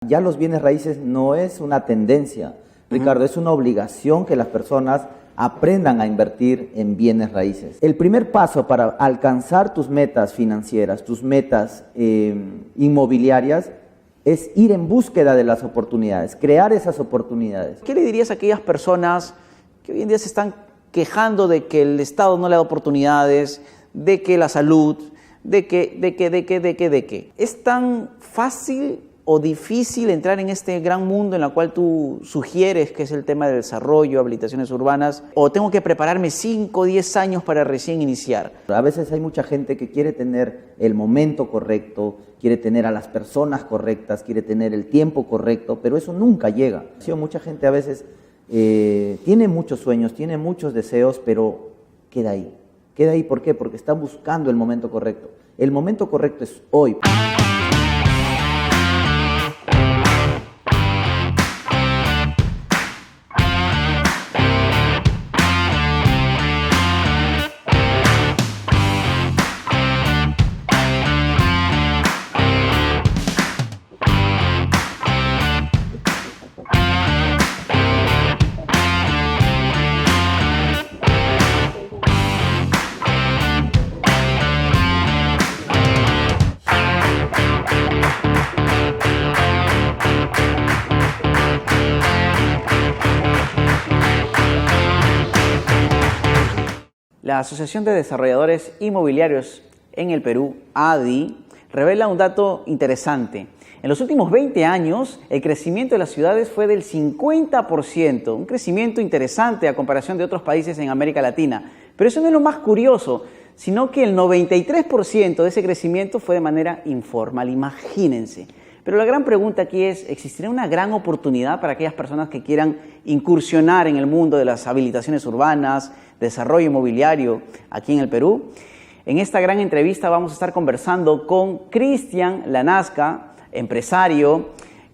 Ya los bienes raíces no es una tendencia, Ricardo, es una obligación que las personas aprendan a invertir en bienes raíces. El primer paso para alcanzar tus metas financieras, tus metas inmobiliarias, es ir en búsqueda de las oportunidades, crear esas oportunidades. ¿Qué le dirías a aquellas personas que hoy en día se están quejando de que el Estado no le da oportunidades, de que la salud, de que? ¿Es tan fácil o difícil entrar en este gran mundo en el cual tú sugieres que es el tema del desarrollo, habilitaciones urbanas? ¿O tengo que prepararme 5 o 10 años para recién iniciar? A veces hay mucha gente que quiere tener el momento correcto, quiere tener a las personas correctas, quiere tener el tiempo correcto, pero eso nunca llega. Mucha gente a veces tiene muchos sueños, tiene muchos deseos, pero queda ahí. Queda ahí, ¿por qué? Porque está buscando el momento correcto. El momento correcto es hoy. La Asociación de Desarrolladores Inmobiliarios en el Perú, ADI, revela un dato interesante. En los últimos 20 años, el crecimiento de las ciudades fue del 50%, un crecimiento interesante a comparación de otros países en América Latina. Pero eso no es lo más curioso, sino que el 93% de ese crecimiento fue de manera informal, imagínense. Pero la gran pregunta aquí es, ¿existirá una gran oportunidad para aquellas personas que quieran incursionar en el mundo de las habilitaciones urbanas, desarrollo inmobiliario aquí en el Perú? En esta gran entrevista vamos a estar conversando con Cristian Lanasca, empresario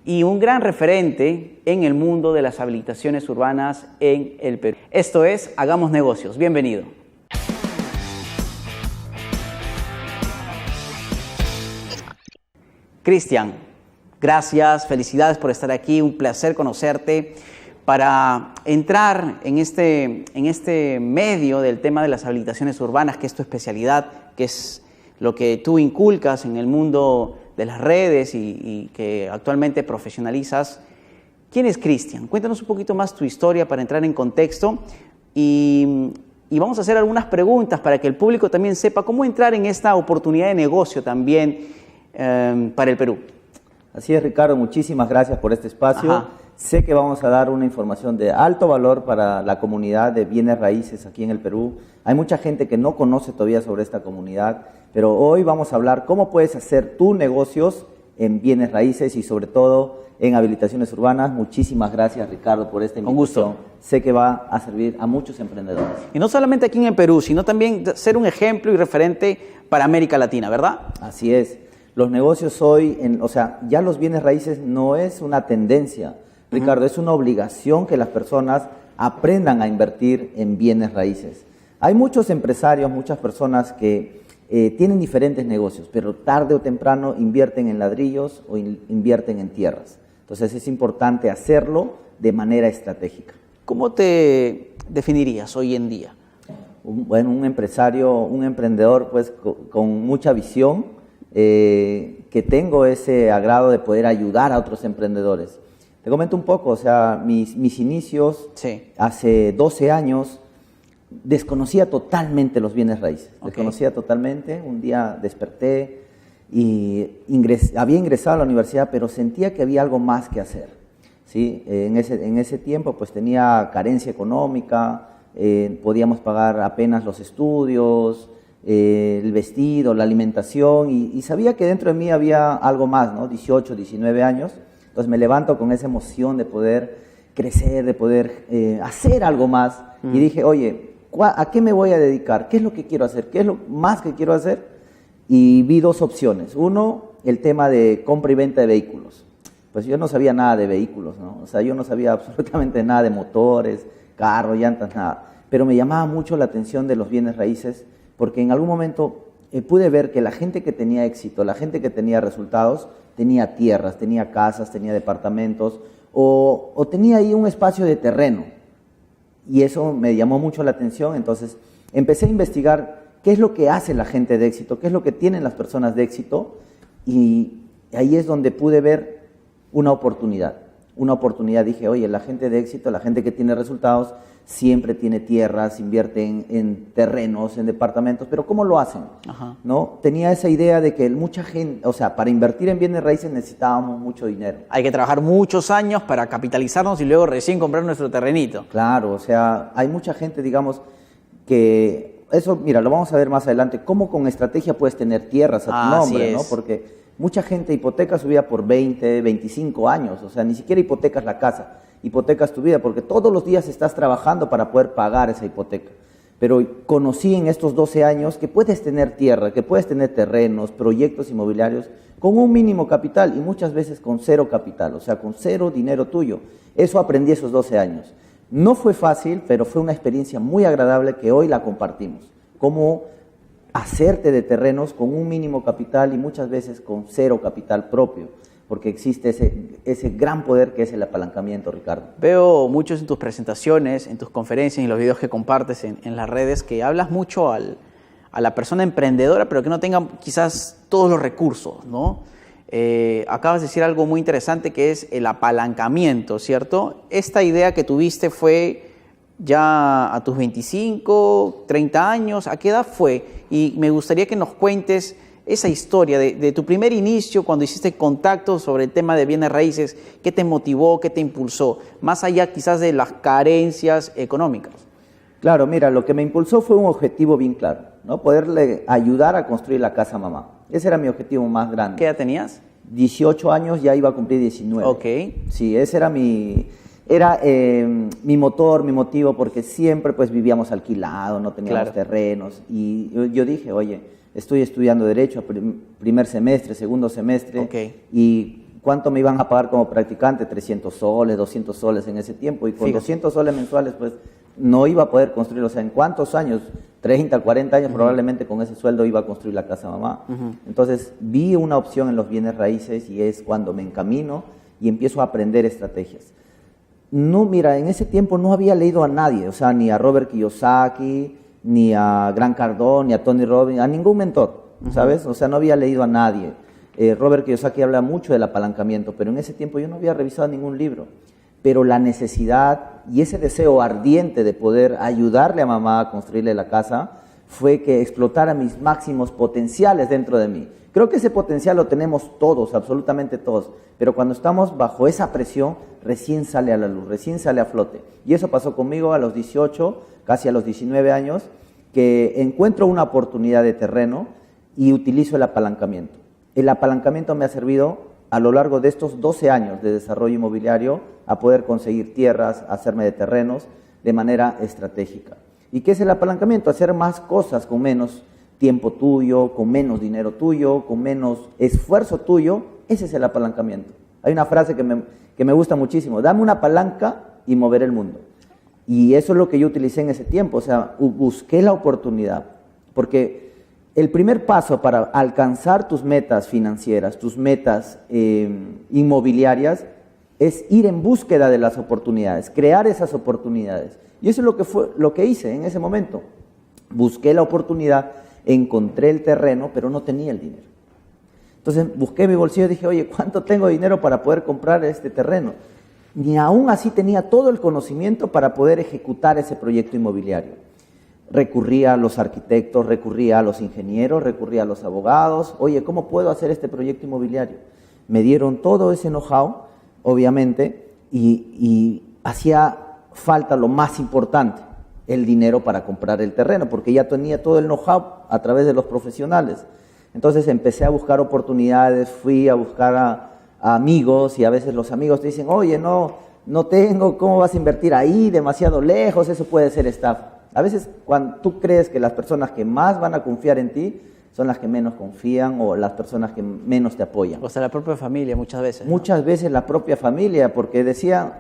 y un gran referente en el mundo de las habilitaciones urbanas en el Perú. Esto es Hagamos Negocios. Bienvenido. Cristian, gracias, felicidades por estar aquí, un placer conocerte. Para entrar en este medio del tema de las habilitaciones urbanas, que es tu especialidad, que es lo que tú inculcas en el mundo de las redes y que actualmente profesionalizas, ¿quién es Cristian? Cuéntanos un poquito más tu historia para entrar en contexto y vamos a hacer algunas preguntas para que el público también sepa cómo entrar en esta oportunidad de negocio también para el Perú. Así es, Ricardo, muchísimas gracias por este espacio. Ajá. Sé que vamos a dar una información de alto valor para la comunidad de bienes raíces aquí en el Perú. Hay mucha gente que no conoce todavía sobre esta comunidad, pero hoy vamos a hablar cómo puedes hacer tus negocios en bienes raíces y sobre todo en habilitaciones urbanas. Muchísimas gracias, Ricardo, por esta invitación. Con gusto. Sé que va a servir a muchos emprendedores. Y no solamente aquí en el Perú, sino también ser un ejemplo y referente para América Latina, ¿verdad? Así es. Los negocios hoy, ya los bienes raíces no es una tendencia, Ricardo, es una obligación que las personas aprendan a invertir en bienes raíces. Hay muchos empresarios, muchas personas que tienen diferentes negocios, pero tarde o temprano invierten en ladrillos o invierten en tierras. Entonces es importante hacerlo de manera estratégica. ¿Cómo te definirías hoy en día? Un empresario, un emprendedor pues con mucha visión, que tengo ese agrado de poder ayudar a otros emprendedores. Te comento un poco, mis inicios, sí. Hace 12 años, desconocía totalmente los bienes raíces. Okay. Desconocía totalmente. Un día desperté y había ingresado a la universidad, pero sentía que había algo más que hacer. ¿Sí? En ese tiempo pues tenía carencia económica, podíamos pagar apenas los estudios, el vestido, la alimentación, y sabía que dentro de mí había algo más, ¿no? 18, 19 años. Entonces me levanto con esa emoción de poder crecer, de poder hacer algo más. Y dije, oye, ¿a qué me voy a dedicar? ¿Qué es lo que quiero hacer? ¿Qué es lo más que quiero hacer? Y vi dos opciones. Uno, el tema de compra y venta de vehículos. Pues yo no sabía nada de vehículos, ¿no? O sea, yo no sabía absolutamente nada de motores, carros, llantas, nada. Pero me llamaba mucho la atención de los bienes raíces, porque en algún momento pude ver que la gente que tenía éxito, la gente que tenía resultados, tenía tierras, tenía casas, tenía departamentos o tenía ahí un espacio de terreno. Y eso me llamó mucho la atención, entonces empecé a investigar qué es lo que hace la gente de éxito, qué es lo que tienen las personas de éxito, y ahí es donde pude ver una oportunidad. Una oportunidad, dije, oye, la gente de éxito, la gente que tiene resultados, siempre tiene tierras, invierte en terrenos, en departamentos, pero ¿cómo lo hacen? Ajá. ¿No? Tenía esa idea de que mucha gente, o sea, para invertir en bienes raíces necesitábamos mucho dinero. Hay que trabajar muchos años para capitalizarnos y luego recién comprar nuestro terrenito. Claro, o sea, hay mucha gente, digamos, que eso, mira, lo vamos a ver más adelante, cómo con estrategia puedes tener tierras a tu nombre, ¿no? Porque mucha gente hipoteca su vida por 20, 25 años, o sea, ni siquiera hipotecas la casa, hipotecas tu vida, porque todos los días estás trabajando para poder pagar esa hipoteca. Pero conocí en estos 12 años que puedes tener tierra, que puedes tener terrenos, proyectos inmobiliarios con un mínimo capital y muchas veces con cero capital, o sea, con cero dinero tuyo. Eso aprendí esos 12 años. No fue fácil, pero fue una experiencia muy agradable que hoy la compartimos. Cómo hacerte de terrenos con un mínimo capital y muchas veces con cero capital propio, porque existe ese gran poder que es el apalancamiento, Ricardo. Veo muchos en tus presentaciones, en tus conferencias y en los videos que compartes en las redes que hablas mucho a la persona emprendedora, pero que no tenga quizás todos los recursos, ¿no? Acabas de decir algo muy interesante que es el apalancamiento, ¿cierto? Esta idea que tuviste fue ya a tus 25, 30 años, ¿a qué edad fue? Y me gustaría que nos cuentes esa historia de tu primer inicio, cuando hiciste contacto sobre el tema de bienes raíces, ¿qué te motivó, qué te impulsó? Más allá quizás de las carencias económicas. Claro, mira, lo que me impulsó fue un objetivo bien claro, ¿no? Poderle ayudar a construir la casa a mamá. Ese era mi objetivo más grande. ¿Qué edad tenías? 18 años, ya iba a cumplir 19. Ok. Sí, ese era mi motor, mi motivo, porque siempre pues vivíamos alquilados, no teníamos terrenos. Y yo dije, oye, estoy estudiando Derecho, primer semestre, segundo semestre, y ¿cuánto me iban a pagar como practicante? 300 soles, 200 soles en ese tiempo, y con 200 soles mensuales pues no iba a poder construir, o sea, ¿en cuántos años? 30, 40 años, probablemente con ese sueldo iba a construir la casa mamá. Entonces vi una opción en los bienes raíces y es cuando me encamino y empiezo a aprender estrategias. No, mira, en ese tiempo no había leído a nadie, o sea, ni a Robert Kiyosaki, ni a Grant Cardone, ni a Tony Robbins, a ningún mentor, ¿sabes? O sea, no había leído a nadie. Robert Kiyosaki habla mucho del apalancamiento, pero en ese tiempo yo no había revisado ningún libro. Pero la necesidad y ese deseo ardiente de poder ayudarle a mamá a construirle la casa fue que explotara mis máximos potenciales dentro de mí. Creo que ese potencial lo tenemos todos, absolutamente todos, pero cuando estamos bajo esa presión, recién sale a la luz, recién sale a flote. Y eso pasó conmigo a los 18, casi a los 19 años, que encuentro una oportunidad de terreno y utilizo el apalancamiento. El apalancamiento me ha servido a lo largo de estos 12 años de desarrollo inmobiliario a poder conseguir tierras, hacerme de terrenos de manera estratégica. ¿Y qué es el apalancamiento? Hacer más cosas con menos tiempo tuyo, con menos dinero tuyo, con menos esfuerzo tuyo. Ese es el apalancamiento. Hay una frase que me gusta muchísimo: dame una palanca y moveré el mundo. Y eso es lo que yo utilicé en ese tiempo, o sea, busqué la oportunidad, porque el primer paso para alcanzar tus metas financieras, tus metas inmobiliarias, es ir en búsqueda de las oportunidades, crear esas oportunidades. Y eso es lo que hice en ese momento. Busqué la oportunidad, encontré el terreno, pero no tenía el dinero. Entonces busqué mi bolsillo y dije, oye, ¿cuánto tengo de dinero para poder comprar este terreno? Ni aún así tenía todo el conocimiento para poder ejecutar ese proyecto inmobiliario. Recurría a los arquitectos, recurría a los ingenieros, recurría a los abogados. Oye, ¿cómo puedo hacer este proyecto inmobiliario? Me dieron todo ese know-how, obviamente, y hacía falta lo más importante, el dinero para comprar el terreno, porque ya tenía todo el know-how a través de los profesionales. Entonces empecé a buscar oportunidades, fui a buscar a amigos, y a veces los amigos te dicen, oye, no tengo, ¿cómo vas a invertir ahí? Demasiado lejos, eso puede ser estafa. A veces cuando tú crees que las personas que más van a confiar en ti son las que menos confían o las personas que menos te apoyan. O sea, la propia familia muchas veces, ¿no? Muchas veces la propia familia, porque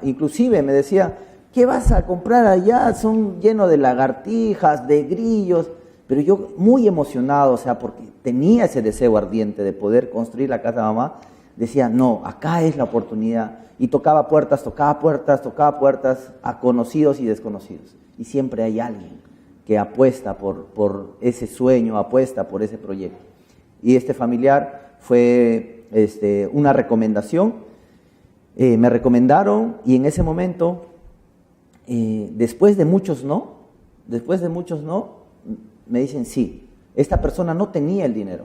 inclusive me decía, ¿qué vas a comprar allá? Son llenos de lagartijas, de grillos. Pero yo muy emocionado, o sea, porque tenía ese deseo ardiente de poder construir la casa de mamá, decía, no, acá es la oportunidad. Y tocaba puertas a conocidos y desconocidos. Y siempre hay alguien que apuesta por ese sueño, apuesta por ese proyecto. Y este familiar fue una recomendación. Me recomendaron y en ese momento, después de muchos no, me dicen sí, esta persona no tenía el dinero,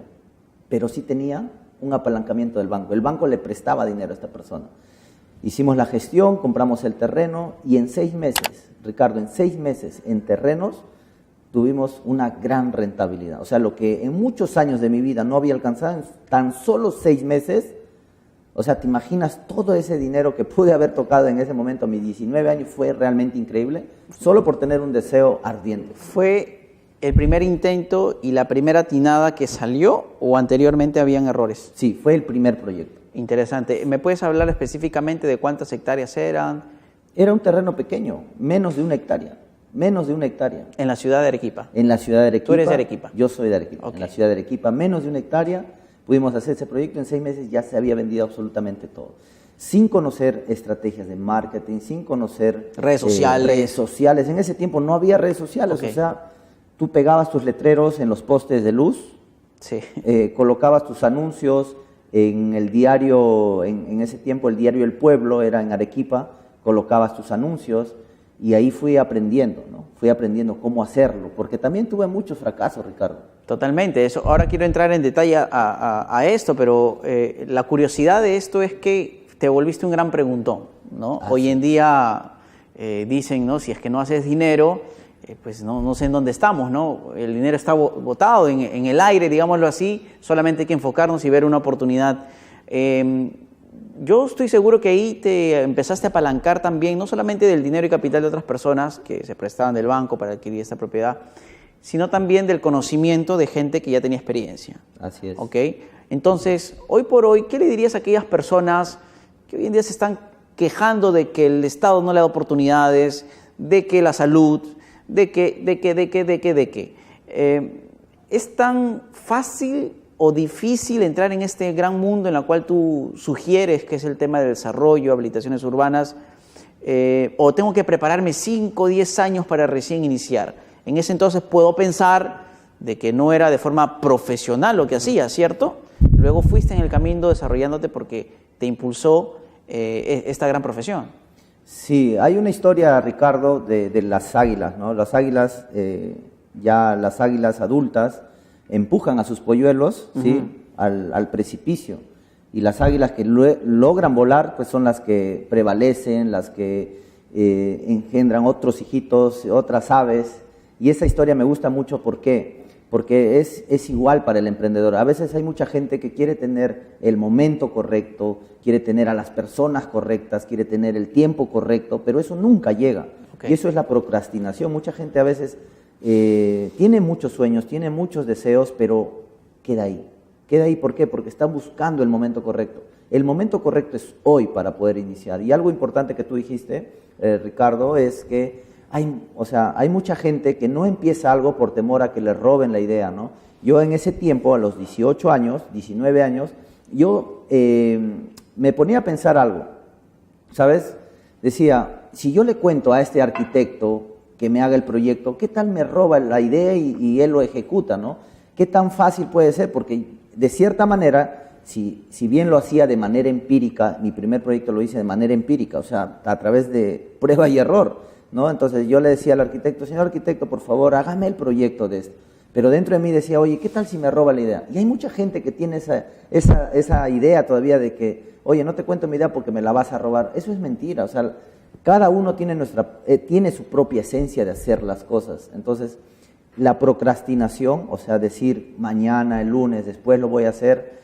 pero sí tenía un apalancamiento del banco. El banco le prestaba dinero a esta persona. Hicimos la gestión, compramos el terreno y en 6 meses, Ricardo, en 6 meses en terrenos tuvimos una gran rentabilidad. O sea, lo que en muchos años de mi vida no había alcanzado, en tan solo 6 meses, o sea, ¿te imaginas todo ese dinero que pude haber tocado en ese momento a mis 19 años? Fue realmente increíble, solo por tener un deseo ardiente. ¿Fue el primer intento y la primera atinada que salió o anteriormente habían errores? Sí, fue el primer proyecto. Interesante. ¿Me puedes hablar específicamente de cuántas hectáreas eran? Era un terreno pequeño, menos de 1 hectárea. Menos de 1 hectárea. ¿En la ciudad de Arequipa? En la ciudad de Arequipa. ¿Tú eres de Arequipa? Yo soy de Arequipa. Okay. En la ciudad de Arequipa, menos de 1 hectárea. Pudimos hacer ese proyecto, en 6 meses ya se había vendido absolutamente todo. Sin conocer estrategias de marketing, sin conocer redes sociales. Redes sociales. En ese tiempo no había redes sociales, Okay. O sea, tú pegabas tus letreros en los postes de luz, sí. Colocabas tus anuncios en el diario, en ese tiempo el diario El Pueblo era en Arequipa, colocabas tus anuncios y ahí fui aprendiendo, ¿no? Fui aprendiendo cómo hacerlo, porque también tuve muchos fracasos, Ricardo. Totalmente, eso. Ahora quiero entrar en detalle a esto, pero la curiosidad de esto es que te volviste un gran preguntón, ¿no? Hoy en día dicen, ¿no? Si es que no haces dinero, pues no sé en dónde estamos, ¿no? El dinero está botado en el aire, digámoslo así, solamente hay que enfocarnos y ver una oportunidad. Yo estoy seguro que ahí te empezaste a apalancar también, no solamente del dinero y capital de otras personas que se prestaban del banco para adquirir esta propiedad, sino también del conocimiento de gente que ya tenía experiencia. Así es. ¿Ok? Entonces, hoy por hoy, ¿qué le dirías a aquellas personas que hoy en día se están quejando de que el Estado no le da oportunidades, de que la salud, de que? ¿Es tan fácil o difícil entrar en este gran mundo en el cual tú sugieres que es el tema del desarrollo, habilitaciones urbanas, o tengo que prepararme 5 o 10 años para recién iniciar? En ese entonces puedo pensar de que no era de forma profesional lo que hacías, ¿cierto? Luego fuiste en el camino desarrollándote porque te impulsó esta gran profesión. Sí, hay una historia, Ricardo, de las águilas, ¿no? Las águilas, ya las águilas adultas, empujan a sus polluelos, ¿sí? al precipicio. Y las águilas que logran volar, pues son las que prevalecen, las que engendran otros hijitos, otras aves. Y esa historia me gusta mucho, ¿por qué? Porque es igual para el emprendedor. A veces hay mucha gente que quiere tener el momento correcto, quiere tener a las personas correctas, quiere tener el tiempo correcto, pero eso nunca llega. Okay. Y eso es la procrastinación. Mucha gente a veces tiene muchos sueños, tiene muchos deseos, pero queda ahí. Queda ahí, ¿por qué? Porque está buscando el momento correcto. El momento correcto es hoy para poder iniciar. Y algo importante que tú dijiste, Ricardo, es que hay mucha gente que no empieza algo por temor a que le roben la idea, ¿no? Yo en ese tiempo, a los 18 años, 19 años, yo me ponía a pensar algo, ¿sabes? Decía, si yo le cuento a este arquitecto que me haga el proyecto, ¿qué tal me roba la idea y él lo ejecuta, ¿no? ¿Qué tan fácil puede ser? Porque de cierta manera, si bien lo hacía de manera empírica, mi primer proyecto lo hice de manera empírica, o sea, a través de prueba y error, ¿no? Entonces yo le decía al arquitecto, señor arquitecto, por favor, hágame el proyecto de esto. Pero dentro de mí decía, oye, ¿qué tal si me roba la idea? Y hay mucha gente que tiene esa idea todavía de que, oye, no te cuento mi idea porque me la vas a robar. Eso es mentira, o sea, cada uno tiene su propia esencia de hacer las cosas. Entonces, la procrastinación, o sea, decir mañana, el lunes, después lo voy a hacer,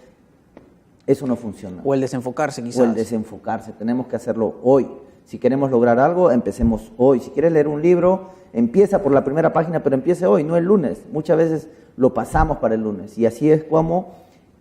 eso no funciona. O el desenfocarse, quizás. O el desenfocarse, tenemos que hacerlo hoy. Si queremos lograr algo, empecemos hoy. Si quieres leer un libro, empieza por la primera página, pero empiece hoy, no el lunes. Muchas veces lo pasamos para el lunes. Y así es como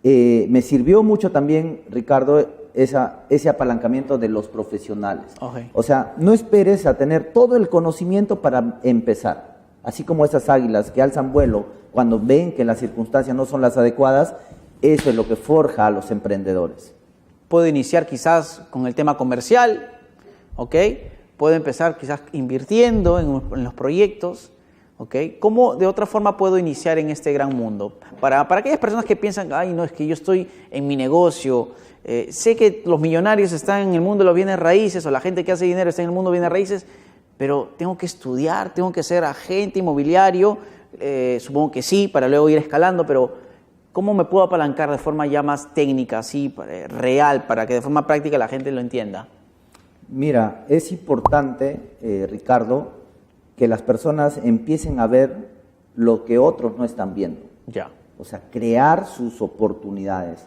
me sirvió mucho también, Ricardo, ese apalancamiento de los profesionales. Okay. O sea, no esperes a tener todo el conocimiento para empezar. Así como esas águilas que alzan vuelo cuando ven que las circunstancias no son las adecuadas, eso es lo que forja a los emprendedores. Puedo iniciar quizás con el tema comercial, ¿ok? Puedo empezar quizás invirtiendo en los proyectos, ¿ok? ¿Cómo de otra forma puedo iniciar en este gran mundo? Para aquellas personas que piensan, ay, no, es que yo estoy en mi negocio, sé que los millonarios están en el mundo de los bienes raíces o la gente que hace dinero está en el mundo de bienes raíces, pero tengo que estudiar, tengo que ser agente inmobiliario, supongo que sí, para luego ir escalando, pero ¿cómo me puedo apalancar de forma ya más técnica, así, real, para que de forma práctica la gente lo entienda? Mira, es importante, Ricardo, que las personas empiecen a ver lo que otros no están viendo. Ya. O sea, crear sus oportunidades.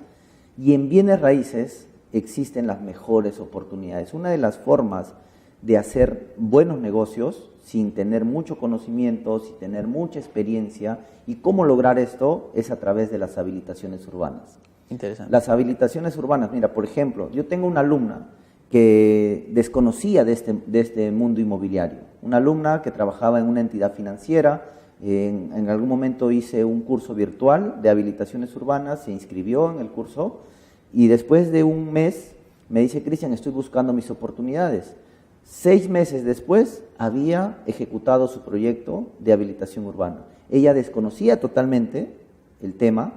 Y en bienes raíces existen las mejores oportunidades. Una de las formas de hacer buenos negocios sin tener mucho conocimiento, sin tener mucha experiencia, y cómo lograr esto es a través de las habilitaciones urbanas. Interesante. Las habilitaciones urbanas, mira, por ejemplo, yo tengo una alumna que desconocía de este mundo inmobiliario, una alumna que trabajaba en una entidad financiera, en algún momento hice un curso virtual de habilitaciones urbanas, se inscribió en el curso y después de un mes me dice, Cristian, estoy buscando mis oportunidades. 6 meses después había ejecutado su proyecto de habilitación urbana. Ella desconocía totalmente el tema,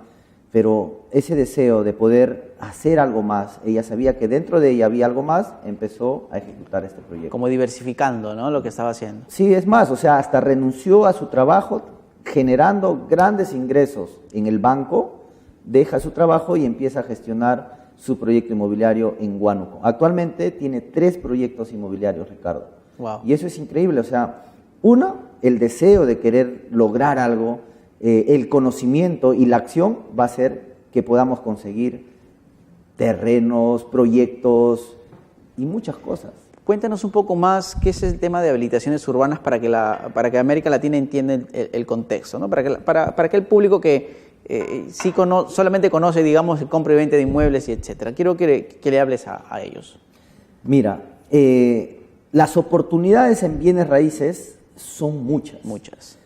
pero ese deseo de poder hacer algo más, ella sabía que dentro de ella había algo más, empezó a ejecutar este proyecto. Como diversificando, ¿no?, lo que estaba haciendo. Sí, es más, o sea, hasta renunció a su trabajo, generando grandes ingresos en el banco, deja su trabajo y empieza a gestionar su proyecto inmobiliario en Huánuco. Actualmente tiene 3 proyectos inmobiliarios, Ricardo. Wow. Y eso es increíble, o sea, uno, el deseo de querer lograr algo, el conocimiento y la acción va a hacer que podamos conseguir terrenos, proyectos y muchas cosas. Cuéntanos un poco más qué es el tema de habilitaciones urbanas para que América Latina entienda el contexto, ¿no? Para que el público que solamente conoce, digamos, el compra y venta de inmuebles y etcétera. Quiero que le hables a ellos. Mira, las oportunidades en bienes raíces son muchas. Muchas.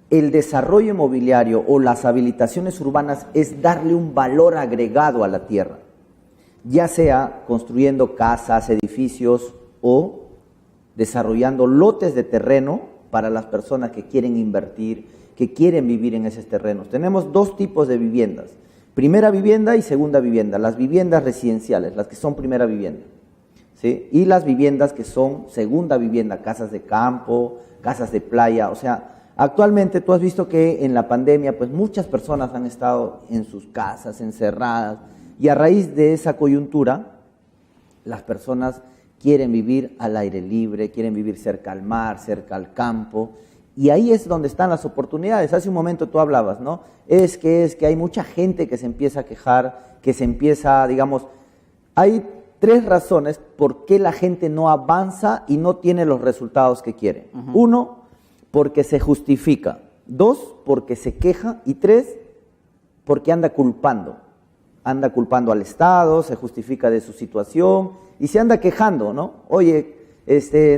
El desarrollo inmobiliario o las habilitaciones urbanas es darle un valor agregado a la tierra, ya sea construyendo casas, edificios o desarrollando lotes de terreno para las personas que quieren invertir, que quieren vivir en esos terrenos. Tenemos 2 tipos de viviendas, primera vivienda y segunda vivienda. Las viviendas residenciales, las que son primera vivienda, ¿sí? Y las viviendas que son segunda vivienda, casas de campo, casas de playa. O sea, actualmente tú has visto que en la pandemia pues muchas personas han estado en sus casas encerradas y a raíz de esa coyuntura las personas quieren vivir al aire libre, quieren vivir cerca al mar, cerca al campo. Y ahí es donde están las oportunidades. Hace un momento tú hablabas, ¿no? Es que hay mucha gente que se empieza a quejar, que se empieza, digamos, hay 3 razones por qué la gente no avanza y no tiene los resultados que quiere. 1, porque se justifica. 2, porque se queja. Y 3, porque anda culpando. Anda culpando al Estado, se justifica de su situación y se anda quejando, ¿no? Oye,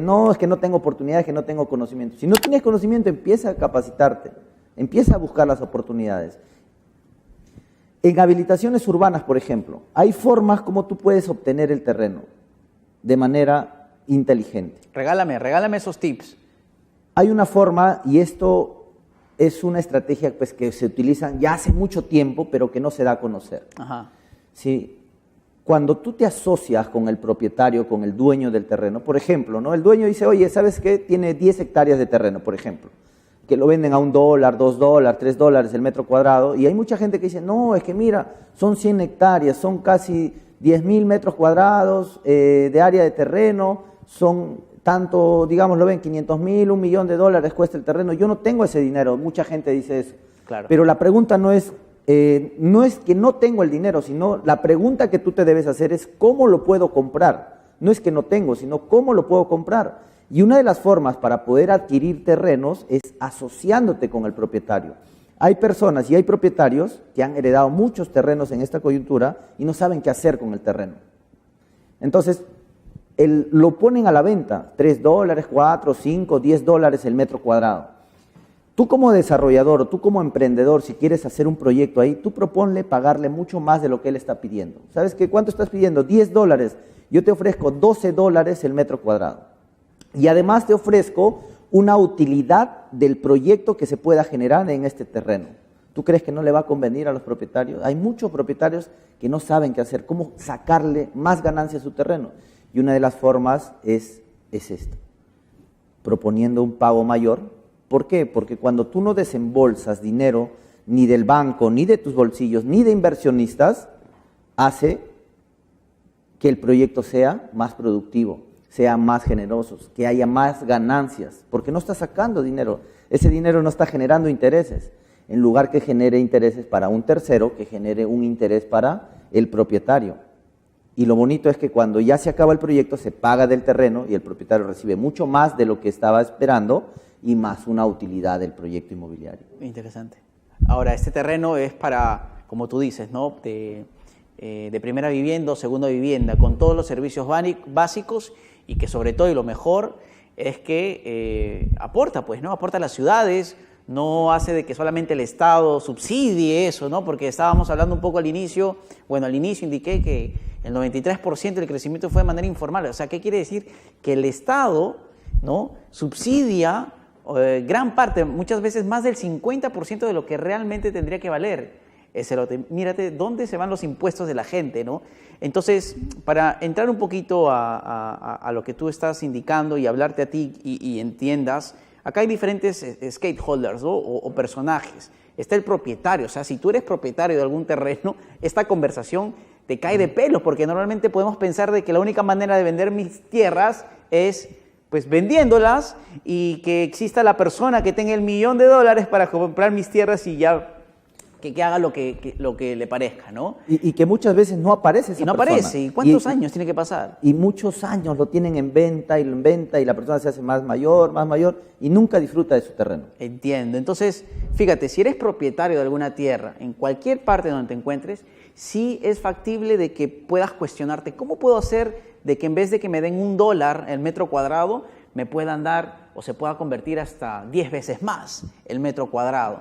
no, es que no tengo oportunidades, que no tengo conocimiento. Si no tienes conocimiento, empieza a capacitarte, empieza a buscar las oportunidades. En habilitaciones urbanas, por ejemplo, hay formas como tú puedes obtener el terreno de manera inteligente. Regálame esos tips. Hay una forma, y esto es una estrategia pues, que se utiliza ya hace mucho tiempo, pero que no se da a conocer. Ajá. ¿Sí? Cuando tú te asocias con el propietario, con el dueño del terreno, por ejemplo, ¿no? El dueño dice, oye, ¿sabes qué? Tiene 10 hectáreas de terreno, por ejemplo, que lo venden a $1, $2, $3 el metro cuadrado, y hay mucha gente que dice, no, es que mira, son 100 hectáreas, son casi 10.000 metros cuadrados de área de terreno, son tanto, digamos, lo ven, 500.000, $1 millón cuesta el terreno. Yo no tengo ese dinero, mucha gente dice eso. Claro. Pero la pregunta no es que no tengo el dinero, sino la pregunta que tú te debes hacer es ¿cómo lo puedo comprar? No es que no tengo, sino ¿cómo lo puedo comprar? Y una de las formas para poder adquirir terrenos es asociándote con el propietario. Hay personas y hay propietarios que han heredado muchos terrenos en esta coyuntura y no saben qué hacer con el terreno. Entonces, lo ponen a la venta, $3, $4, $5, $10 el metro cuadrado. Tú como desarrollador o tú como emprendedor, si quieres hacer un proyecto ahí, tú proponle pagarle mucho más de lo que él está pidiendo. ¿Sabes qué? ¿Cuánto estás pidiendo? $10. Yo te ofrezco $12 el metro cuadrado. Y además te ofrezco una utilidad del proyecto que se pueda generar en este terreno. ¿Tú crees que no le va a convenir a los propietarios? Hay muchos propietarios que no saben qué hacer, cómo sacarle más ganancia a su terreno. Y una de las formas es esta, proponiendo un pago mayor. ¿Por qué? Porque cuando tú no desembolsas dinero ni del banco, ni de tus bolsillos, ni de inversionistas, hace que el proyecto sea más productivo, sea más generoso, que haya más ganancias, porque no está sacando dinero. Ese dinero no está generando intereses. En lugar que genere intereses para un tercero, que genere un interés para el propietario. Y lo bonito es que cuando ya se acaba el proyecto, se paga del terreno y el propietario recibe mucho más de lo que estaba esperando y más una utilidad del proyecto inmobiliario. Interesante. Ahora, este terreno es para, como tú dices, ¿no? De primera vivienda o segunda vivienda, con todos los servicios básicos y que sobre todo y lo mejor es que aporta, pues, ¿no? Aporta a las ciudades. No hace de que solamente el Estado subsidie eso, ¿no? Porque estábamos hablando un poco al inicio, indiqué que el 93% del crecimiento fue de manera informal. O sea, ¿qué quiere decir? Que el Estado, ¿no?, subsidia gran parte, muchas veces más del 50% de lo que realmente tendría que valer ese lote. Mírate dónde se van los impuestos de la gente, ¿no? Entonces, para entrar un poquito a lo que tú estás indicando y hablarte a ti y entiendas, acá hay diferentes stakeholders, ¿no? o personajes. Está el propietario, o sea, si tú eres propietario de algún terreno, esta conversación te cae de pelos, porque normalmente podemos pensar de que la única manera de vender mis tierras es pues vendiéndolas y que exista la persona que tenga $1 millón para comprar mis tierras y ya que haga lo que le parezca, ¿no? Y que muchas veces no aparece esa persona. Y no aparece. ¿Y cuántos años tiene que pasar? Y muchos años lo tienen en venta y la persona se hace más mayor y nunca disfruta de su terreno. Entiendo. Entonces, fíjate, si eres propietario de alguna tierra, en cualquier parte donde te encuentres, sí es factible de que puedas cuestionarte, ¿cómo puedo hacer de que en vez de que me den $1 el metro cuadrado, me puedan dar o se pueda convertir hasta 10 veces más el metro cuadrado?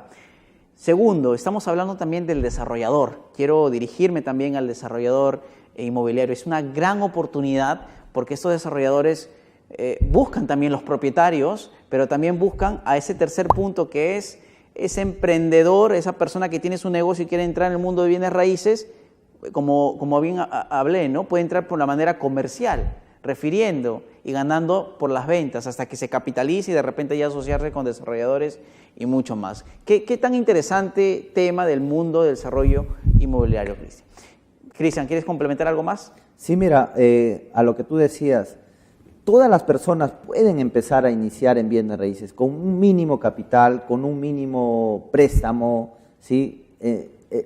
Segundo, estamos hablando también del desarrollador. Quiero dirigirme también al desarrollador inmobiliario. Es una gran oportunidad porque estos desarrolladores buscan también los propietarios, pero también buscan a ese tercer punto que es ese emprendedor, esa persona que tiene su negocio y quiere entrar en el mundo de bienes raíces, como bien hablé, ¿no? Puede entrar por la manera comercial, refiriendo y ganando por las ventas hasta que se capitalice y de repente ya asociarse con desarrolladores y mucho más. ¿Qué tan interesante tema del mundo del desarrollo inmobiliario, Cristian? Cristian, ¿quieres complementar algo más? Sí, mira, a lo que tú decías, todas las personas pueden empezar a iniciar en bienes raíces con un mínimo capital, con un mínimo préstamo, ¿sí?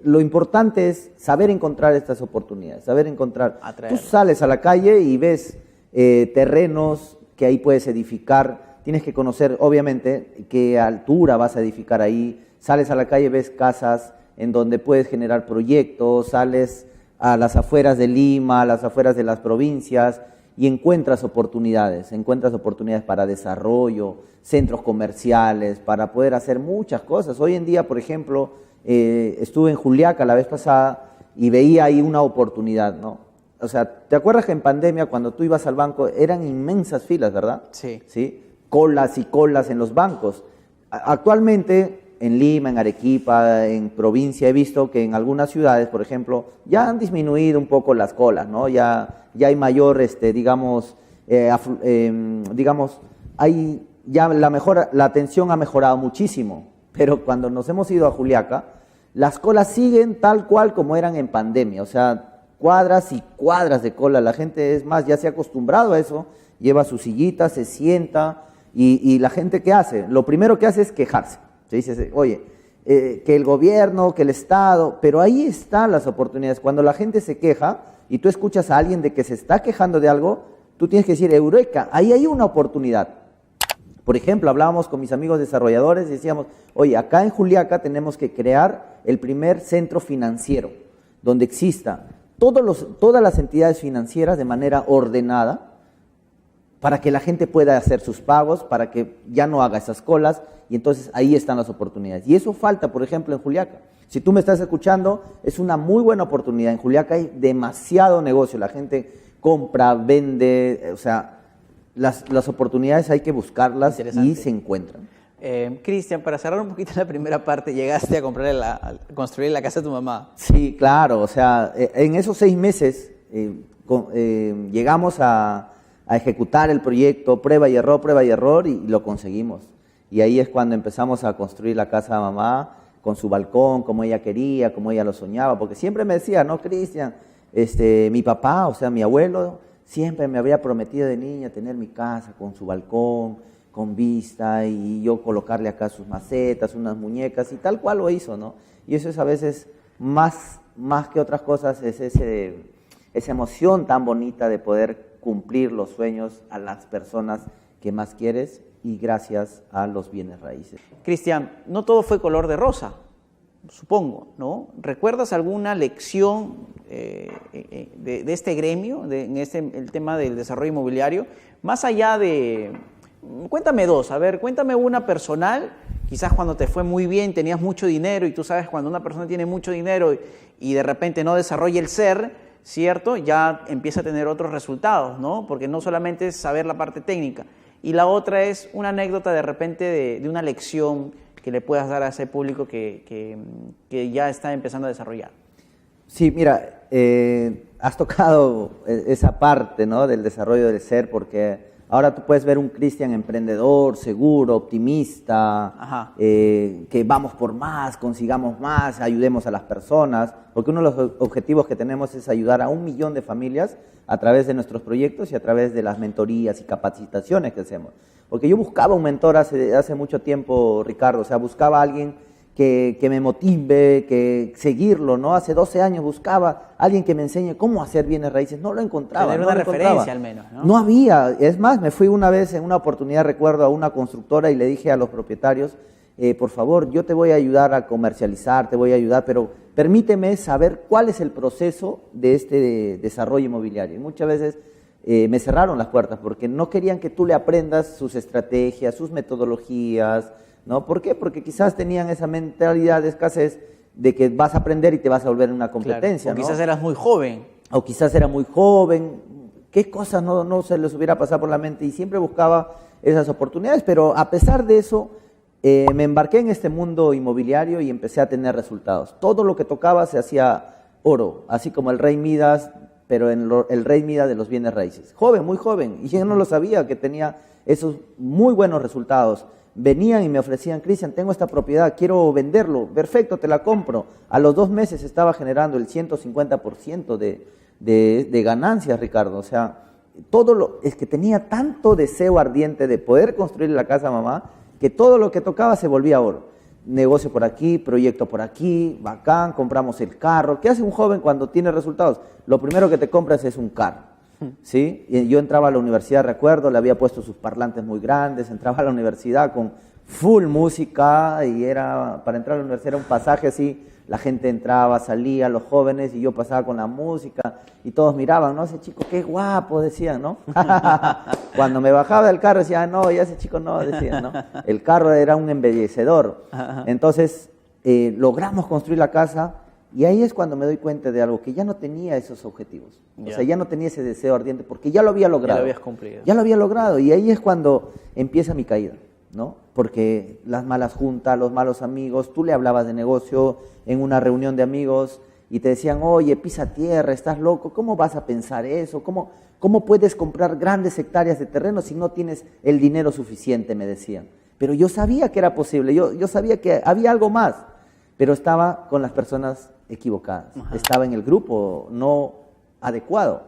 Lo importante es saber encontrar estas oportunidades, saber encontrar. Tú sales a la calle y ves terrenos que ahí puedes edificar. Tienes que conocer, obviamente, qué altura vas a edificar ahí. Sales a la calle, ves casas en donde puedes generar proyectos, sales a las afueras de Lima, a las afueras de las provincias y encuentras oportunidades para desarrollo, centros comerciales, para poder hacer muchas cosas. Hoy en día, por ejemplo, estuve en Juliaca la vez pasada y veía ahí una oportunidad, ¿no? O sea, ¿te acuerdas que en pandemia cuando tú ibas al banco eran inmensas filas, ¿verdad? Sí. ¿Sí? Colas y colas en los bancos. Actualmente en Lima, en Arequipa, en provincia, he visto que en algunas ciudades, por ejemplo, ya han disminuido un poco las colas, ¿no? Ya hay mayor, digamos, hay ya la atención ha mejorado muchísimo, pero cuando nos hemos ido a Juliaca, las colas siguen tal cual como eran en pandemia, o sea, cuadras y cuadras de cola. La gente, es más, ya se ha acostumbrado a eso, lleva su sillita, se sienta. Y la gente, ¿qué hace? Lo primero que hace es quejarse. Se dice, oye, que el gobierno, que el Estado, pero ahí están las oportunidades. Cuando la gente se queja y tú escuchas a alguien de que se está quejando de algo, tú tienes que decir, eureka, ahí hay una oportunidad. Por ejemplo, hablábamos con mis amigos desarrolladores y decíamos, oye, acá en Juliaca tenemos que crear el primer centro financiero, donde exista todas las entidades financieras de manera ordenada, para que la gente pueda hacer sus pagos, para que ya no haga esas colas, y entonces ahí están las oportunidades. Y eso falta, por ejemplo, en Juliaca. Si tú me estás escuchando, es una muy buena oportunidad. En Juliaca hay demasiado negocio, la gente compra, vende, o sea, las oportunidades hay que buscarlas y se encuentran. Cristian, para cerrar un poquito la primera parte, llegaste a construir la casa de tu mamá. Sí, claro, o sea, en esos 6 meses llegamos a ejecutar el proyecto, prueba y error, y lo conseguimos. Y ahí es cuando empezamos a construir la casa de mamá, con su balcón, como ella quería, como ella lo soñaba, porque siempre me decía, no, Cristian, mi papá, o sea, mi abuelo, siempre me había prometido de niña tener mi casa con su balcón, con vista, y yo colocarle acá sus macetas, unas muñecas, y tal cual lo hizo, ¿no? Y eso es a veces más que otras cosas, es esa emoción tan bonita de poder cumplir los sueños a las personas que más quieres, y gracias a los bienes raíces. Cristian, no todo fue color de rosa, supongo, ¿no? ¿Recuerdas alguna lección de este gremio, el tema del desarrollo inmobiliario? Más allá de... Cuéntame dos, a ver, cuéntame una personal, quizás cuando te fue muy bien, tenías mucho dinero, y tú sabes cuando una persona tiene mucho dinero y de repente no desarrolla el ser, ¿cierto? Ya empieza a tener otros resultados, ¿no? Porque no solamente es saber la parte técnica. Y la otra es una anécdota de repente de una lección que le puedas dar a ese público que ya está empezando a desarrollar. Sí, mira, has tocado esa parte, ¿no?, del desarrollo del ser, porque ahora tú puedes ver un Cristian emprendedor, seguro, optimista, que vamos por más, consigamos más, ayudemos a las personas, porque uno de los objetivos que tenemos es ayudar a 1 millón de familias a través de nuestros proyectos y a través de las mentorías y capacitaciones que hacemos. Porque yo buscaba un mentor hace mucho tiempo, Ricardo, o sea, buscaba a alguien que me motive, que seguirlo, ¿no? Hace 12 años buscaba a alguien que me enseñe cómo hacer bienes raíces, no lo encontraba. Tener una referencia al menos, ¿no? No había, es más, me fui una vez en una oportunidad, recuerdo, a una constructora y le dije a los propietarios, por favor, yo te voy a ayudar a comercializar, te voy a ayudar, pero permíteme saber cuál es el proceso de este desarrollo inmobiliario. Y muchas veces me cerraron las puertas porque no querían que tú le aprendas sus estrategias, sus metodologías, ¿no? ¿Por qué? Porque quizás tenían esa mentalidad de escasez de que vas a aprender y te vas a volver una competencia. Claro. O ¿no? quizás eras muy joven. O quizás era muy joven. ¿Qué cosas no se les hubiera pasado por la mente? Y siempre buscaba esas oportunidades, pero a pesar de eso, me embarqué en este mundo inmobiliario y empecé a tener resultados. Todo lo que tocaba se hacía oro, así como el rey Midas, pero el rey Midas de los bienes raíces. Joven, muy joven, y yo no lo sabía que tenía esos muy buenos resultados. Venían y me ofrecían, Cristian, tengo esta propiedad, quiero venderlo, perfecto, te la compro. A los 2 meses estaba generando el 150% de ganancias, Ricardo. O sea, es que tenía tanto deseo ardiente de poder construir la casa mamá, que todo lo que tocaba se volvía oro. Negocio por aquí, proyecto por aquí, bacán, compramos el carro. ¿Qué hace un joven cuando tiene resultados? Lo primero que te compras es un carro, ¿sí? Y yo entraba a la universidad, recuerdo, le había puesto sus parlantes muy grandes, entraba a la universidad con full música y para entrar a la universidad era un pasaje así, la gente entraba, salía, los jóvenes, y yo pasaba con la música y todos miraban, ¿no? Ese chico, qué guapo, decían, ¿no? Cuando me bajaba del carro decían, no, ya ese chico no, decían, ¿no? El carro era un embellecedor. Entonces, logramos construir la casa y ahí es cuando me doy cuenta de algo, que ya no tenía esos objetivos. O sea, ya no tenía ese deseo ardiente porque ya lo había logrado. Ya lo habías cumplido. Ya lo había logrado y ahí es cuando empieza mi caída, ¿no? Porque las malas juntas, los malos amigos, tú le hablabas de negocio en una reunión de amigos y te decían, oye, pisa tierra, estás loco, ¿cómo vas a pensar eso? ¿Cómo puedes comprar grandes hectáreas de terreno si no tienes el dinero suficiente? Me decían. Pero yo sabía que era posible, yo sabía que había algo más, pero estaba con las personas equivocadas, estaba en el grupo no adecuado.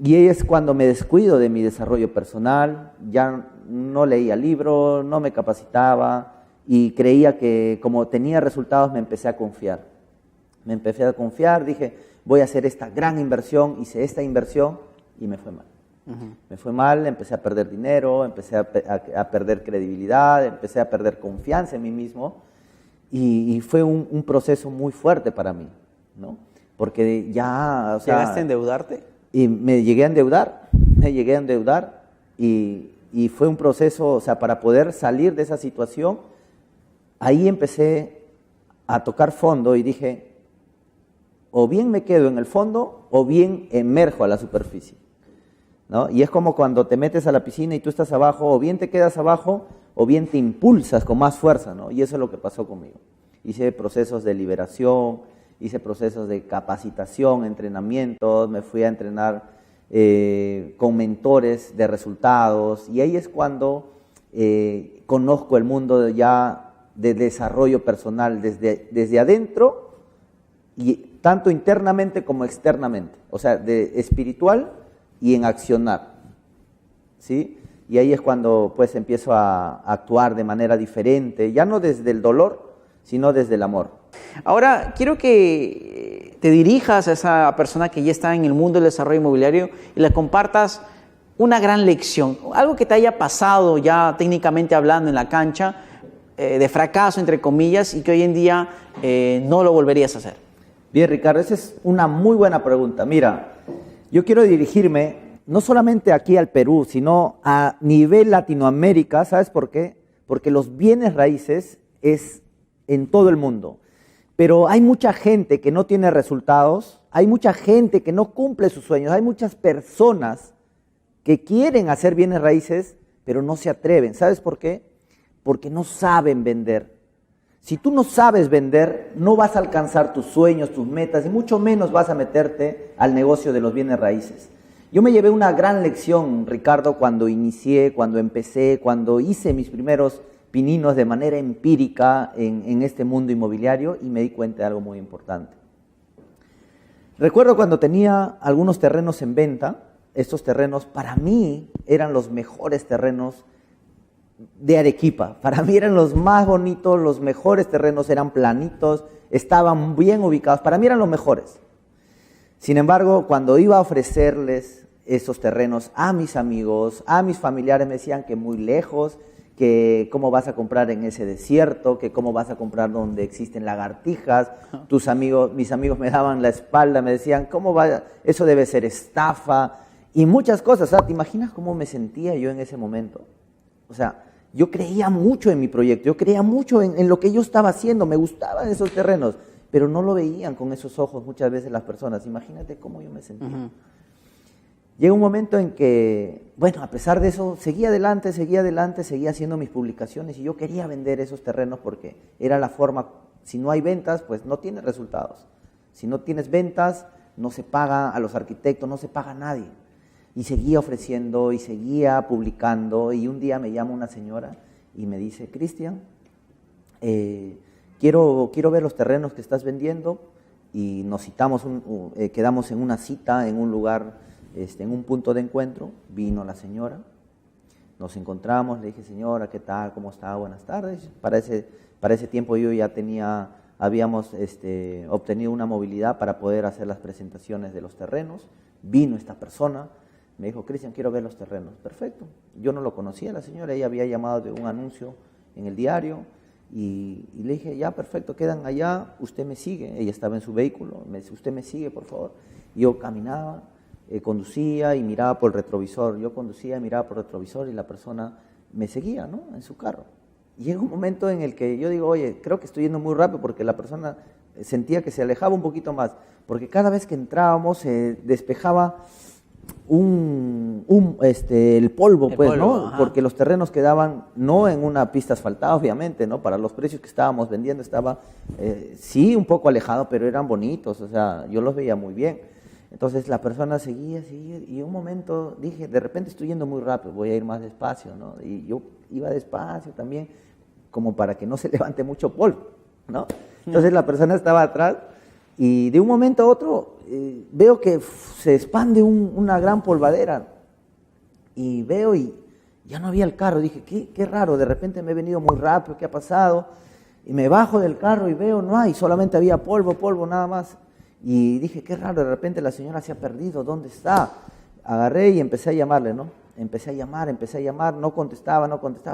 Y ahí es cuando me descuido de mi desarrollo personal, ya no leía libros, no me capacitaba y creía que como tenía resultados me empecé a confiar. Me empecé a confiar, dije, voy a hacer esta gran inversión, hice esta inversión y me fue mal. Me fue mal, empecé a perder dinero, empecé a perder credibilidad, empecé a perder confianza en mí mismo y fue un proceso muy fuerte para mí, ¿no? Porque ya, o sea... ¿Llegaste a endeudarte? Y me llegué a endeudar, y fue un proceso, o sea, para poder salir de esa situación, ahí empecé a tocar fondo y dije, o bien me quedo en el fondo o bien emerjo a la superficie, ¿no? Y es como cuando te metes a la piscina y tú estás abajo, o bien te quedas abajo o bien te impulsas con más fuerza, ¿no? Y eso es lo que pasó conmigo. Hice procesos de liberación, hice procesos de capacitación, entrenamientos, me fui a entrenar con mentores de resultados, y ahí es cuando conozco el mundo ya de desarrollo personal desde adentro, y tanto internamente como externamente, o sea, de espiritual y en accionar, ¿sí? Y ahí es cuando pues empiezo a actuar de manera diferente, ya no desde el dolor, sino desde el amor. Ahora, quiero que te dirijas a esa persona que ya está en el mundo del desarrollo inmobiliario y le compartas una gran lección, algo que te haya pasado ya técnicamente hablando en la cancha, de fracaso, entre comillas, y que hoy en día no lo volverías a hacer. Bien, Ricardo, esa es una muy buena pregunta. Mira, yo quiero dirigirme no solamente aquí al Perú, sino a nivel Latinoamérica. ¿Sabes por qué? Porque los bienes raíces es en todo el mundo. Pero hay mucha gente que no tiene resultados, hay mucha gente que no cumple sus sueños, hay muchas personas que quieren hacer bienes raíces, pero no se atreven. ¿Sabes por qué? Porque no saben vender. Si tú no sabes vender, no vas a alcanzar tus sueños, tus metas, y mucho menos vas a meterte al negocio de los bienes raíces. Yo me llevé una gran lección, Ricardo, cuando inicié, cuando empecé, cuando hice mis primeros pininos de manera empírica en este mundo inmobiliario, y me di cuenta de algo muy importante. Recuerdo cuando tenía algunos terrenos en venta. Estos terrenos para mí eran los mejores terrenos de Arequipa. Para mí eran los más bonitos, los mejores terrenos, eran planitos, estaban bien ubicados, para mí eran los mejores. Sin embargo, cuando iba a ofrecerles esos terrenos a mis amigos, a mis familiares, me decían que muy lejos, que cómo vas a comprar en ese desierto, que cómo vas a comprar donde existen lagartijas. Mis amigos me daban la espalda, me decían, ¿cómo va? Eso debe ser estafa, y muchas cosas. ¿Te imaginas cómo me sentía yo en ese momento? O sea, yo creía mucho en mi proyecto, yo creía mucho en lo que yo estaba haciendo, me gustaban esos terrenos, pero no lo veían con esos ojos muchas veces las personas. Imagínate cómo yo me sentía. Llega un momento en que, bueno, a pesar de eso, seguía adelante, seguía haciendo mis publicaciones, y yo quería vender esos terrenos porque era la forma. Si no hay ventas, pues no tienes resultados. Si no tienes ventas, no se paga a los arquitectos, no se paga a nadie. Y seguía ofreciendo y seguía publicando, y un día me llama una señora y me dice, Cristian, quiero ver los terrenos que estás vendiendo, y nos citamos, quedamos en una cita en un lugar, en un punto de encuentro. Vino la señora, nos encontramos, le dije, señora, ¿qué tal? ¿Cómo está? Buenas tardes. Para ese tiempo yo ya habíamos obtenido una movilidad para poder hacer las presentaciones de los terrenos. Vino esta persona, me dijo, Cristian, quiero ver los terrenos. Perfecto. Yo no lo conocía la señora, ella había llamado de un anuncio en el diario, y le dije, ya, perfecto, quedan allá, usted me sigue. Ella estaba en su vehículo, me dice, usted me sigue, por favor. Yo caminaba, conducía y miraba por el retrovisor. Yo conducía y miraba por el retrovisor, y la persona me seguía, ¿no?, en su carro. Y llega un momento en el que yo digo, oye, creo que estoy yendo muy rápido, porque la persona sentía que se alejaba un poquito más, porque cada vez que entrábamos se despejaba el polvo, pues, ¿no? Ajá. Porque los terrenos quedaban no en una pista asfaltada, obviamente, ¿no? Para los precios que estábamos vendiendo estaba, sí, un poco alejado, pero eran bonitos, o sea, yo los veía muy bien. Entonces la persona seguía, y un momento dije, de repente estoy yendo muy rápido, voy a ir más despacio, ¿no? Y yo iba despacio también, como para que no se levante mucho polvo, ¿no? Entonces la persona estaba atrás, y de un momento a otro veo que se expande una gran polvadera, y veo y ya no había el carro. Dije, qué raro, de repente me he venido muy rápido, ¿qué ha pasado? Y me bajo del carro y veo, no hay, solamente había polvo, nada más. Y dije, qué raro, de repente la señora se ha perdido, ¿dónde está? Agarré y empecé a llamarle, ¿no? Empecé a llamar, no contestaba,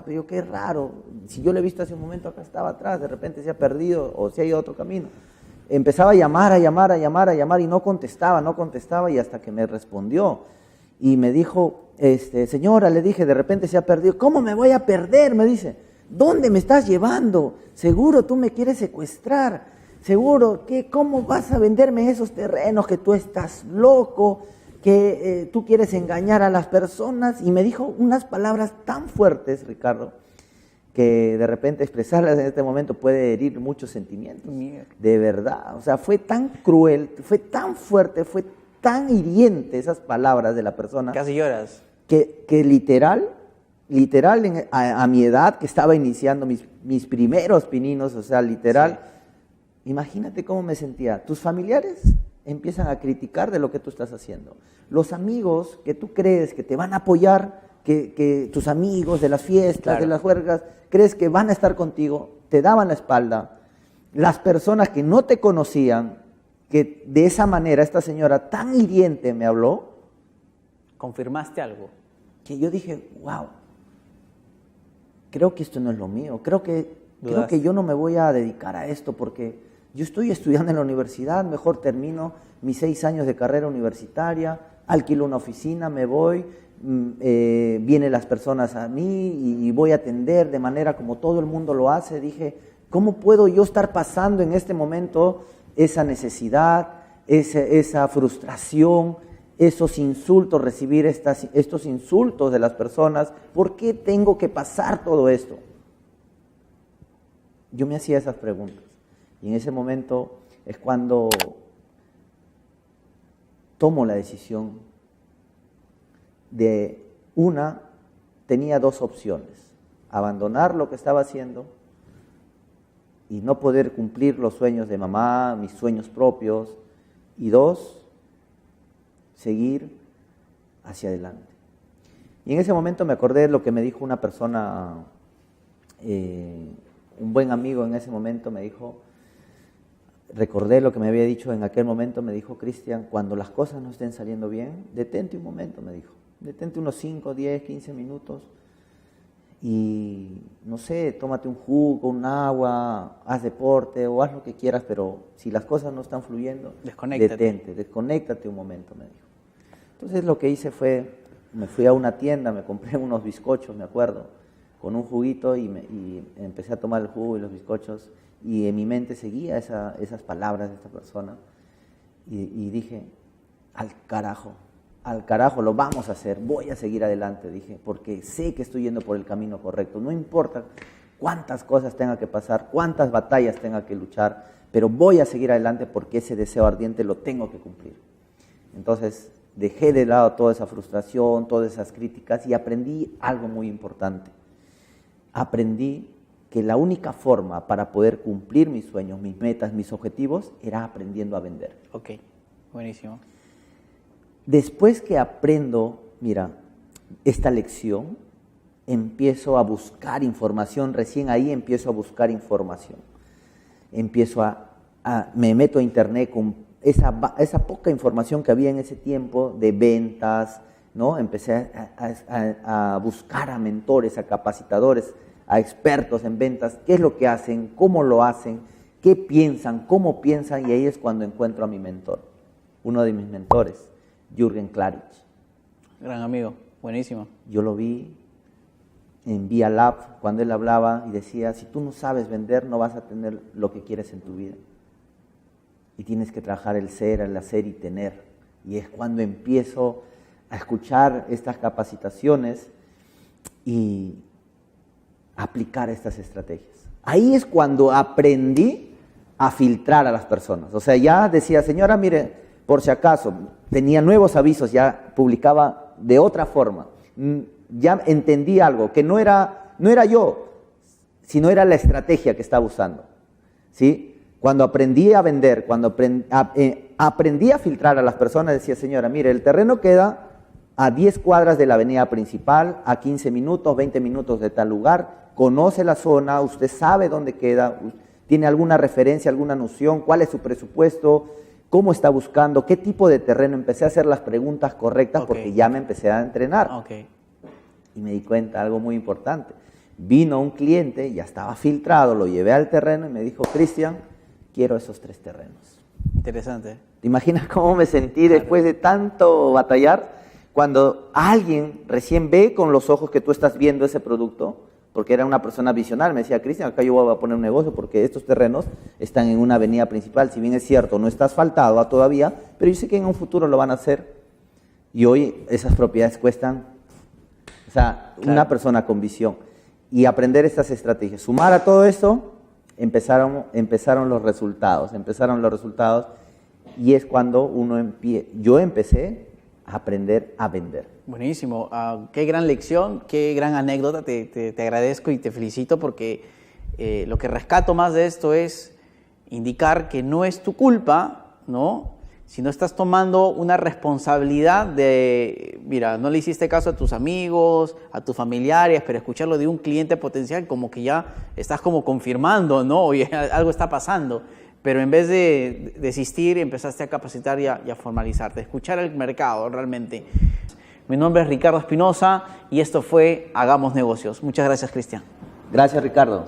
pero yo, qué raro, si yo le he visto hace un momento, acá estaba atrás, de repente se ha perdido o se ha ido a otro camino. Empezaba a llamar, y no contestaba, y hasta que me respondió y me dijo, señora, le dije, de repente se ha perdido. ¿Cómo me voy a perder? Me dice. ¿Dónde me estás llevando? Seguro tú me quieres secuestrar. Seguro que ¿cómo vas a venderme esos terrenos? Que tú estás loco, que tú quieres engañar a las personas. Y me dijo unas palabras tan fuertes, Ricardo, que de repente expresarlas en este momento puede herir muchos sentimientos. De verdad, o sea, fue tan cruel, fue tan fuerte, fue tan hiriente esas palabras de la persona. Casi lloras. Que literal, a mi edad, que estaba iniciando mis primeros pininos, o sea, literal, sí. Imagínate cómo me sentía. Tus familiares empiezan a criticar de lo que tú estás haciendo. Los amigos que tú crees que te van a apoyar, que tus amigos de las fiestas, claro, de las juergas, crees que van a estar contigo, te daban la espalda. Las personas que no te conocían, que de esa manera esta señora tan hiriente me habló. ¿Confirmaste algo? Que yo dije, wow, creo que esto no es lo mío, creo que yo no me voy a dedicar a esto porque yo estoy estudiando en la universidad, mejor termino mis 6 años de carrera universitaria, alquilo una oficina, me voy, vienen las personas a mí y voy a atender de manera como todo el mundo lo hace. Dije, ¿cómo puedo yo estar pasando en este momento esa necesidad, esa frustración, esos insultos, recibir estos insultos de las personas? ¿Por qué tengo que pasar todo esto? Yo me hacía esas preguntas y en ese momento es cuando tomo la decisión tenía 2 opciones: abandonar lo que estaba haciendo y no poder cumplir los sueños de mamá, mis sueños propios, y 2, seguir hacia adelante. Y en ese momento me acordé de lo que me dijo una persona, un buen amigo en ese momento me dijo, recordé lo que me había dicho en aquel momento, me dijo, Cristian, cuando las cosas no estén saliendo bien, detente un momento, me dijo, detente unos 5, 10, 15 minutos y, no sé, tómate un jugo, un agua, haz deporte o haz lo que quieras, pero si las cosas no están fluyendo, desconéctate un momento, me dijo. Entonces lo que hice fue, me fui a una tienda, me compré unos bizcochos, me acuerdo, con un juguito y empecé a tomar el jugo y los bizcochos y en mi mente seguía esas palabras de esta persona y dije, al carajo, lo vamos a hacer, voy a seguir adelante, dije, porque sé que estoy yendo por el camino correcto, no importa cuántas cosas tenga que pasar, cuántas batallas tenga que luchar, pero voy a seguir adelante porque ese deseo ardiente lo tengo que cumplir. Entonces dejé de lado toda esa frustración, todas esas críticas y aprendí algo muy importante. Aprendí que la única forma para poder cumplir mis sueños, mis metas, mis objetivos, era aprendiendo a vender. Ok, buenísimo. Después que aprendo, mira, esta lección, empiezo a buscar información, recién ahí empiezo a buscar información. Me meto a internet con esa poca información que había en ese tiempo de ventas, ¿no? Empecé a buscar a mentores, a capacitadores, a expertos en ventas, qué es lo que hacen, cómo lo hacen, qué piensan, cómo piensan, y ahí es cuando encuentro a mi mentor, uno de mis mentores, Jürgen Klarich. Gran amigo, buenísimo. Yo lo vi en Via Lab cuando él hablaba y decía, si tú no sabes vender, no vas a tener lo que quieres en tu vida. Y tienes que trabajar el ser, el hacer y tener. Y es cuando empiezo a escuchar estas capacitaciones y aplicar estas estrategias. Ahí es cuando aprendí a filtrar a las personas. O sea, ya decía, señora, mire, por si acaso, tenía nuevos avisos, ya publicaba de otra forma. Ya entendí algo, que no era yo, sino era la estrategia que estaba usando. ¿Sí? Cuando aprendí a vender, cuando aprendí a filtrar a las personas, decía, señora, mire, el terreno queda a 10 cuadras de la avenida principal, a 15 minutos, 20 minutos de tal lugar, conoce la zona, usted sabe dónde queda, tiene alguna referencia, alguna noción, cuál es su presupuesto, cómo está buscando, qué tipo de terreno. Empecé a hacer las preguntas correctas porque ya me empecé a entrenar. Y me di cuenta algo muy importante. Vino un cliente, ya estaba filtrado, lo llevé al terreno y me dijo, Cristian, quiero esos 3 terrenos. Interesante. ¿Te imaginas cómo me sentí después de tanto batallar? Cuando alguien recién ve con los ojos que tú estás viendo ese producto, porque era una persona visionaria, me decía, Cristian, acá yo voy a poner un negocio porque estos terrenos están en una avenida principal, si bien es cierto, no está asfaltado todavía, pero yo sé que en un futuro lo van a hacer, y hoy esas propiedades cuestan, o sea, claro, una persona con visión, y aprender estas estrategias, sumar a todo esto, empezaron los resultados, y es cuando yo empecé a aprender a vender. Buenísimo, qué gran lección, qué gran anécdota, te agradezco y te felicito porque lo que rescato más de esto es indicar que no es tu culpa, ¿no? Si no estás tomando una responsabilidad de, mira, no le hiciste caso a tus amigos, a tus familiares, pero escucharlo de un cliente potencial como que ya estás como confirmando, ¿no? Oye, algo está pasando. Pero en vez de desistir, empezaste a capacitar y a formalizarte, escuchar el mercado realmente. Mi nombre es Ricardo Espinosa y esto fue Hagamos Negocios. Muchas gracias, Cristian. Gracias, Ricardo.